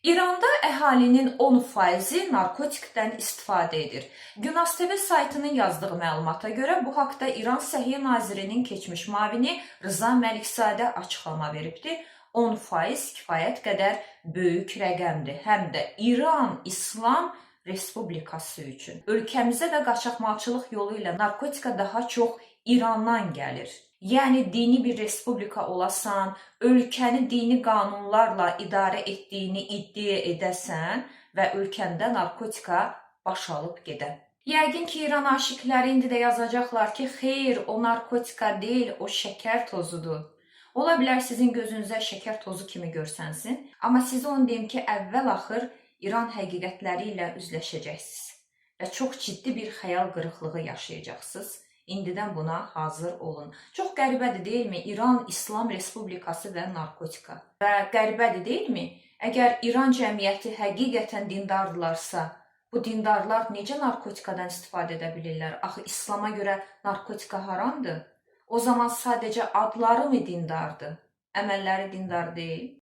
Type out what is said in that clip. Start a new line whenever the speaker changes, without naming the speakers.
İranda əhalinin 10%-i narkotikdən istifadə edir. Günas TV saytının yazdığı məlumata görə bu haqda İran Səhiyyə Nazirinin keçmiş müavini Rıza Məlikzadə açıqlama veribdi. 10% kifayət qədər böyük rəqəmdir. Həm də İran İslam Respublikası üçün. Ölkəmizə də qaçaqmalçılıq yolu ilə narkotika daha çox İrandan gəlir. Yəni dini bir respublika olasan, ölkəni dini qanunlarla idarə etdiyini iddia edəsən və ölkəndə narkotika baş alıb gedə. Yəqin ki, İran aşiqləri indi də yazacaqlar ki, xeyr, o narkotika deyil, o şəkər tozudur. Ola bilər sizin gözünüzə şəkər tozu kimi görsənsin, amma sizə onu deyim ki, əvvəl-axır İran həqiqətləri ilə üzləşəcəksiniz və çox ciddi bir xəyal qırıqlığı yaşayacaqsınız. İndidən buna hazır olun. Çox qəribədir, deyilmi? İran İslam Respublikası və narkotika. Və qəribədir, deyilmi? Əgər İran cəmiyyəti həqiqətən dindardırlarsa, bu dindarlar necə narkotikadan istifadə edə bilirlər? Axı İslama görə narkotika haramdır. O zaman sadəcə adları mı dindardır? Əməlləri dindar deyil.